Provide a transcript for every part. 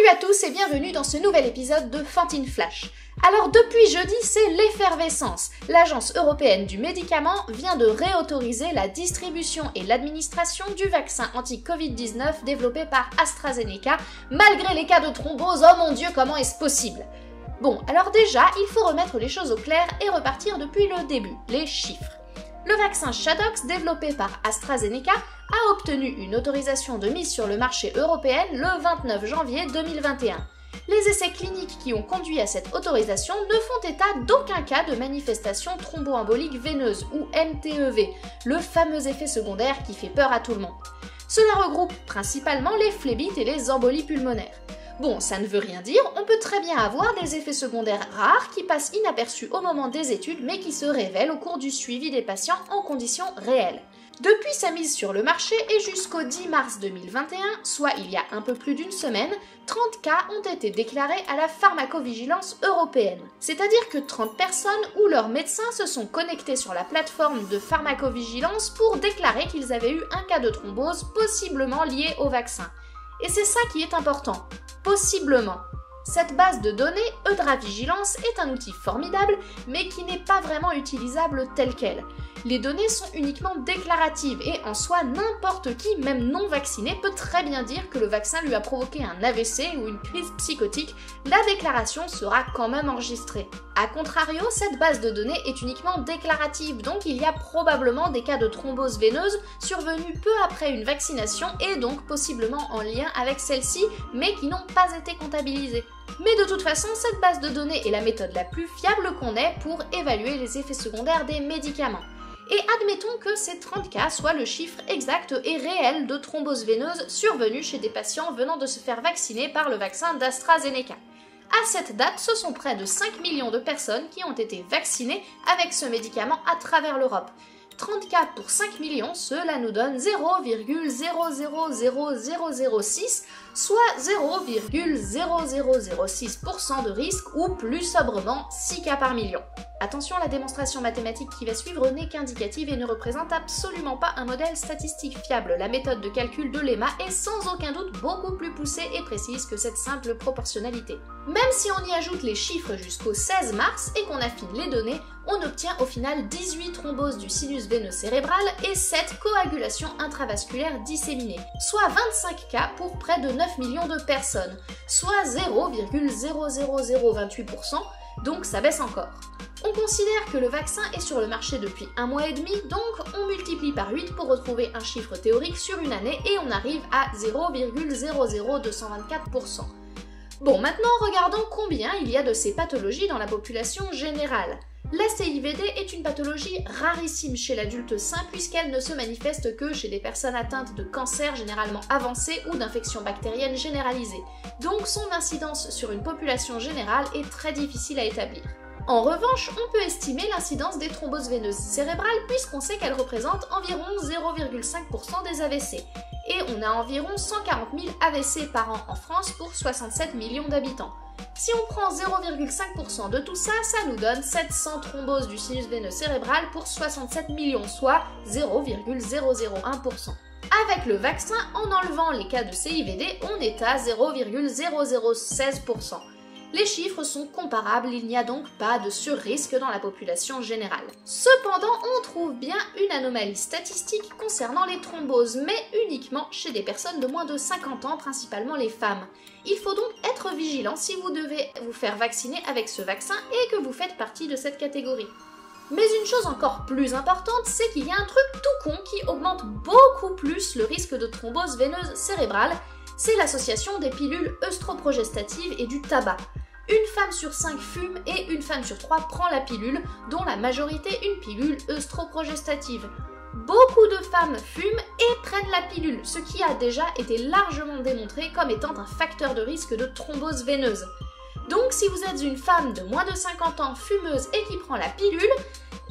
Salut à tous et bienvenue dans ce nouvel épisode de Fantine Flash. Alors depuis jeudi, c'est l'effervescence. L'Agence européenne du médicament vient de réautoriser la distribution et l'administration du vaccin anti-Covid-19 développé par AstraZeneca, malgré les cas de thrombose. Oh mon Dieu, comment est-ce possible? Bon, alors déjà, il faut remettre les choses au clair et repartir depuis le début, les chiffres. Le vaccin Shadox, développé par AstraZeneca, a obtenu une autorisation de mise sur le marché européen le 29 janvier 2021. Les essais cliniques qui ont conduit à cette autorisation ne font état d'aucun cas de manifestation thromboembolique veineuse ou MTEV, le fameux effet secondaire qui fait peur à tout le monde. Cela regroupe principalement les phlébites et les embolies pulmonaires. Bon, ça ne veut rien dire, on peut très bien avoir des effets secondaires rares qui passent inaperçus au moment des études mais qui se révèlent au cours du suivi des patients en conditions réelles. Depuis sa mise sur le marché et jusqu'au 10 mars 2021, soit il y a un peu plus d'une semaine, 30 cas ont été déclarés à la pharmacovigilance européenne. C'est-à-dire que 30 personnes ou leurs médecins se sont connectés sur la plateforme de pharmacovigilance pour déclarer qu'ils avaient eu un cas de thrombose possiblement lié au vaccin. Et c'est ça qui est important, possiblement. Cette base de données, EudraVigilance, est un outil formidable, mais qui n'est pas vraiment utilisable tel quel. Les données sont uniquement déclaratives et en soi, n'importe qui, même non vacciné, peut très bien dire que le vaccin lui a provoqué un AVC ou une crise psychotique. La déclaration sera quand même enregistrée. A contrario, cette base de données est uniquement déclarative, donc il y a probablement des cas de thrombose veineuse survenus peu après une vaccination et donc possiblement en lien avec celle-ci, mais qui n'ont pas été comptabilisés. Mais de toute façon, cette base de données est la méthode la plus fiable qu'on ait pour évaluer les effets secondaires des médicaments. Et admettons que ces 30 cas soient le chiffre exact et réel de thrombose veineuse survenue chez des patients venant de se faire vacciner par le vaccin d'AstraZeneca. À cette date, ce sont près de 5 millions de personnes qui ont été vaccinées avec ce médicament à travers l'Europe. 30 cas pour 5 millions, cela nous donne 0,000006, soit 0,0006% de risque ou plus sobrement 6 cas par million. Attention, la démonstration mathématique qui va suivre n'est qu'indicative et ne représente absolument pas un modèle statistique fiable. La méthode de calcul de Lemma est sans aucun doute beaucoup plus poussée et précise que cette simple proportionnalité. Même si on y ajoute les chiffres jusqu'au 16 mars et qu'on affine les données, on obtient au final 18 thromboses du sinus veineux cérébral et 7 coagulations intravasculaires disséminées, soit 25 cas pour près de 9 millions de personnes, soit 0,00028%, donc ça baisse encore. On considère que le vaccin est sur le marché depuis 1 mois et demi, donc on multiplie par 8 pour retrouver un chiffre théorique sur une année et on arrive à 0,00224%. Bon, maintenant regardons combien il y a de ces pathologies dans la population générale. La CIVD est une pathologie rarissime chez l'adulte sain puisqu'elle ne se manifeste que chez des personnes atteintes de cancer généralement avancé ou d'infections bactériennes généralisées. Donc son incidence sur une population générale est très difficile à établir. En revanche, on peut estimer l'incidence des thromboses veineuses cérébrales puisqu'on sait qu'elles représentent environ 0,5% des AVC. Et on a environ 140 000 AVC par an en France pour 67 millions d'habitants. Si on prend 0,5% de tout ça, ça nous donne 700 thromboses du sinus veineux cérébral pour 67 millions, soit 0,001%. Avec le vaccin, en enlevant les cas de CIVD, on est à 0,0016%. Les chiffres sont comparables, il n'y a donc pas de surrisque dans la population générale. Cependant, on trouve bien une anomalie statistique concernant les thromboses, mais uniquement chez des personnes de moins de 50 ans, principalement les femmes. Il faut donc être vigilant si vous devez vous faire vacciner avec ce vaccin et que vous faites partie de cette catégorie. Mais une chose encore plus importante, c'est qu'il y a un truc tout con qui augmente beaucoup plus le risque de thrombose veineuse cérébrale, c'est l'association des pilules œstroprogestatives et du tabac. Une femme sur 5 fume et une femme sur 3 prend la pilule, dont la majorité une pilule œstroprogestative. Beaucoup de femmes fument et prennent la pilule, ce qui a déjà été largement démontré comme étant un facteur de risque de thrombose veineuse. Donc si vous êtes une femme de moins de 50 ans fumeuse et qui prend la pilule,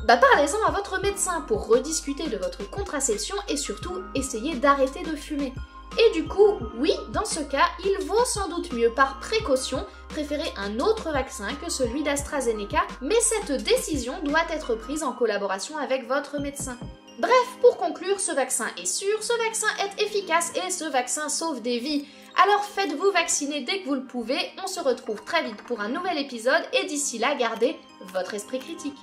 parlez-en à votre médecin pour rediscuter de votre contraception et surtout essayez d'arrêter de fumer. Et du coup, oui, dans ce cas, il vaut sans doute mieux par précaution préférer un autre vaccin que celui d'AstraZeneca, mais cette décision doit être prise en collaboration avec votre médecin. Bref, pour conclure, ce vaccin est sûr, ce vaccin est efficace et ce vaccin sauve des vies. Alors faites-vous vacciner dès que vous le pouvez, on se retrouve très vite pour un nouvel épisode et d'ici là, gardez votre esprit critique.